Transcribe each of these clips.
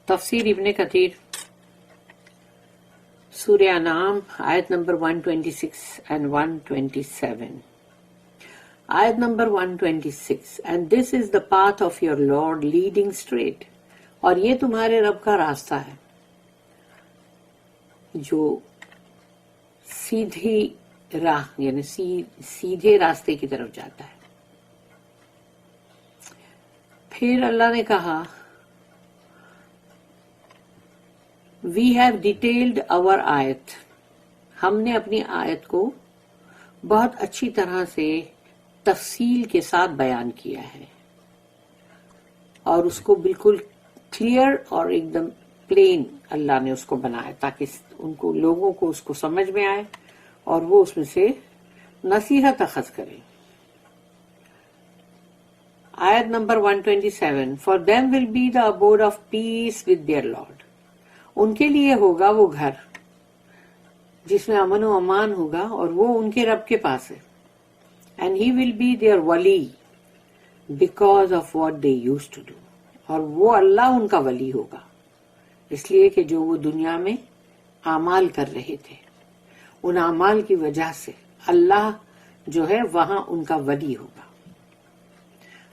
تفسیر ابن کثیر سورہ انعام آیت نمبر 126 and 127. آیت number 126 And this is the path of your Lord leading straight. اور یہ تمہارے رب کا راستہ ہے جو سیدھی راہ یعنی سیدھے راستے کی طرف جاتا ہے. پھر اللہ نے کہا We have detailed our آیت. ہم نے اپنی آیت کو بہت اچھی طرح سے تفصیل کے ساتھ بیان کیا ہے اور اس کو بالکل کلیئر اور ایک دم پلین اللہ نے اس کو بنایا تاکہ ان کو لوگوں کو اس کو سمجھ میں آئے اور وہ اس میں سے نصیحت اخذ کریں. آیت number 127 For them will be the abode of peace with their Lord. ان کے لیے ہوگا وہ گھر جس میں امن و امان ہوگا اور وہ ان کے رب کے پاس ہے. And he will be their wali because of what they used to do. اور وہ اللہ ان کا ولی ہوگا اس لیے کہ جو وہ دنیا میں اعمال کر رہے تھے ان اعمال کی وجہ سے اللہ جو ہے وہاں ان کا ولی ہوگا.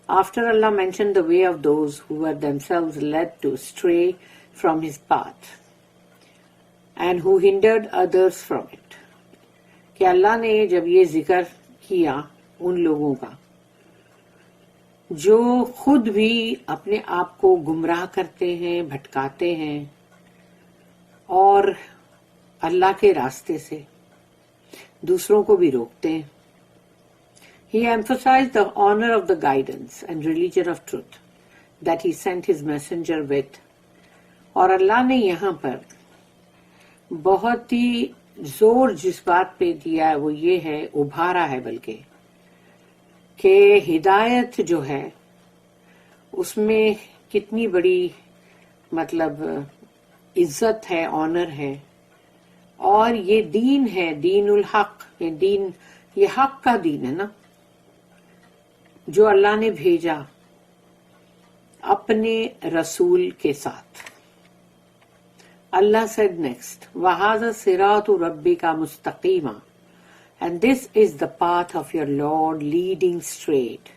After Allah mentioned the way of those who were themselves led to stray from his path and who hindered others from it. کہ اللہ نے جب یہ ذکر کیا ان لوگوں کا جو خود بھی اپنے آپ کو گمراہ کرتے ہیں بھٹکاتے ہیں اور اللہ کے راستے سے دوسروں کو بھی روکتے ہیں. He emphasized the honor of the guidance and religion of truth that he sent his messenger with. اور اللہ نے یہاں پر بہت ہی زور جس بات پہ دیا ہے وہ یہ ہے ابھارا ہے بلکہ کہ ہدایت جو ہے اس میں کتنی بڑی مطلب عزت ہے آنر ہے اور یہ دین ہے دین الحق یہ حق کا دین ہے نا جو اللہ نے بھیجا اپنے رسول کے ساتھ. Allah said next, وَهَذَا صِرَاطُ رَبِّكَ مُسْتَقِيمًا And this is the path of your Lord leading straight.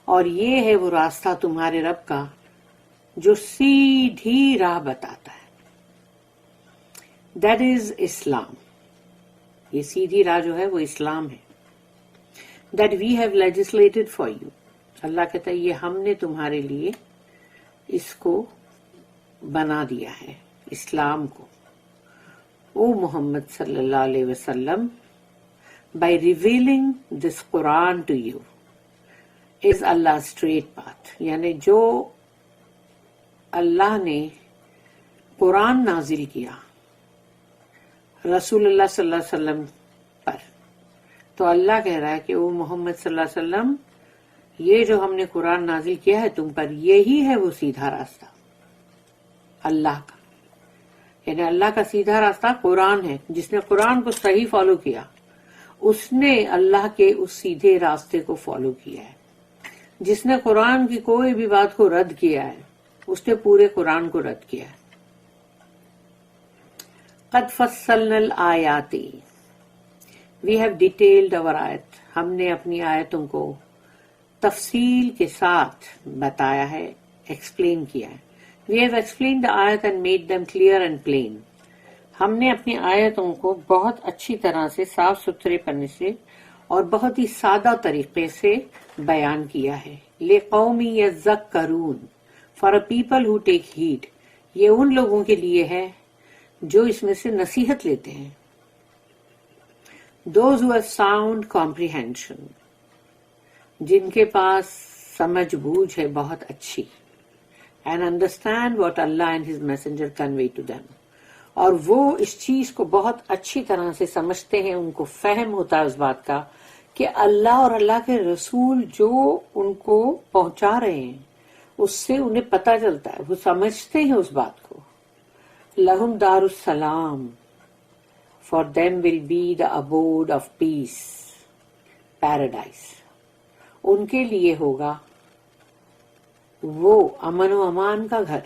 اور یہ ہے وہ راستہ تمہارے رب کا جو سیدھی راہ بتاتا ہے. That is Islam. یہ سیدھی راہ جو ہے وہ اسلام ہے. That we have legislated for you. اللہ کہتا ہے یہ ہم نے تمہارے لیے اس کو بنا دیا ہے اسلام کو. او محمد صلی اللہ علیہ وسلم by revealing this Quran to you is Allah's straight path. یعنی جو اللہ نے قرآن نازل کیا رسول اللہ صلی اللہ علیہ وسلم پر تو اللہ کہہ رہا ہے کہ وہ محمد صلی اللہ علیہ وسلم یہ جو ہم نے قرآن نازل کیا ہے تم پر یہی ہے وہ سیدھا راستہ اللہ کا. یعنی اللہ کا سیدھا راستہ قرآن ہے. جس نے قرآن کو صحیح فالو کیا اس نے اللہ کے اس سیدھے راستے کو فالو کیا ہے. جس نے قرآن کی کوئی بھی بات کو رد کیا ہے اس نے پورے قرآن کو رد کیا ہے. قد فصلنا الآیات We have detailed our آیت. ہم نے اپنی آیتوں کو تفصیل کے ساتھ بتایا ہے ایکسپلین کیا ہے. We have explained the ayat and made them clear and plain. ہم نے اپنی آیتوں کو بہت اچھی طرح سے صاف ستھرے پنے سے اور بہت ہی سادہ طریقے سے بیان کیا ہے. لِقَوْمٍ يَذَّكَّرُونَ For a people who take heed. یہ ان لوگوں کے لیے ہے جو اس میں سے نصیحت لیتے ہیں. Those who have sound comprehension. جن کے پاس سمجھ بوجھ ہے بہت اچھی. And understand what Allah and His Messenger convey to them. اور وہ اس چیز کو بہت اچھی طرح سے سمجھتے ہیں ان کو فہم ہوتا ہے اس بات کا کہ اللہ اور اللہ کے رسول جو ان کو پہنچا رہے ہیں اس سے انہیں پتہ چلتا ہے وہ سمجھتے ہیں اس بات کو. لہم دار السلام For them will be the abode of peace, paradise. ان کے لیے ہوگا وہ امن و امان کا گھر.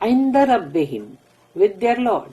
عند ربهم, with their Lord,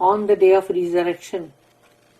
on the day of resurrection,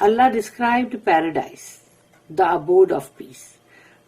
Allah described paradise, the abode of peace.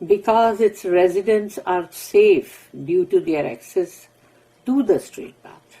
because its residents are safe due to their access to the straight path.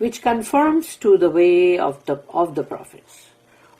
which conforms to the way of the prophets.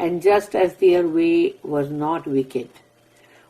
And just as their way was not wicked,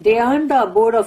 They earned the abode of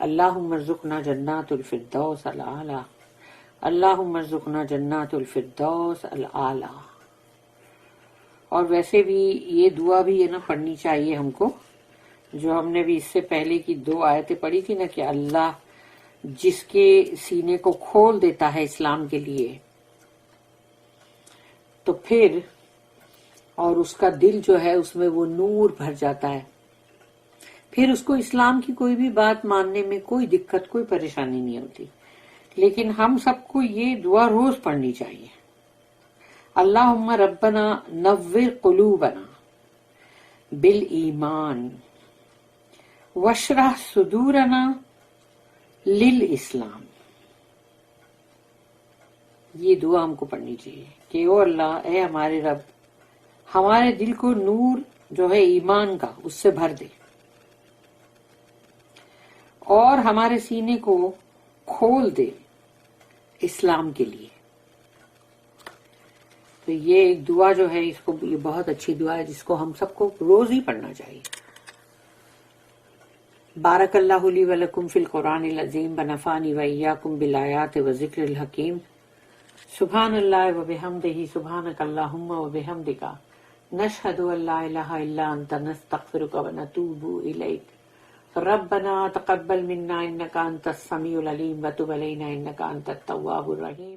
اللہم ارزقنا جنات الفردوس العالی، اللہم ارزقنا جنات الفردوس العالی۔ اور ویسے بھی یہ دعا بھی ہے نا پڑھنی چاہیے ہم کو، جو ہم نے بھی اس سے پہلے کی 2 آیتیں پڑھی تھی نا، کہ اللہ جس کے سینے کو کھول دیتا ہے اسلام کے لیے، تو پھر اور اس کا دل جو ہے اس میں وہ نور بھر جاتا ہے، پھر اس کو اسلام کی کوئی بھی بات ماننے میں کوئی دقت کوئی پریشانی نہیں ہوتی۔ لیکن ہم سب کو یہ دعا روز پڑھنی چاہیے، اللہم ربنا نور قلوبنا بالایمان واشرح صدورنا للاسلام۔ یہ دعا ہم کو پڑھنی چاہیے کہ او اللہ، اے ہمارے رب، ہمارے دل کو نور جو ہے ایمان کا اس سے بھر دے، اور ہمارے سینے کو کھول دے اسلام کے لیے۔ تو یہ ایک دعا جو ہے، اس کو یہ بہت اچھی دعا ہے جس کو ہم سب کو روز ہی پڑھنا چاہیے۔ بارک اللہ لی ولکم فی القرآن العظیم ونفعنی وإیاکم بالآیات والذکر الحکیم۔ سبحان اللہ وبحمدہ، سبحانک اللہم وبحمدک، نشہد ان لا الہ الا انت، نستغفرک ونتوب الیک۔ ربنا تقبل منا انک انت السمیع العلیم وتب علینا انک انت التواب الرحیم۔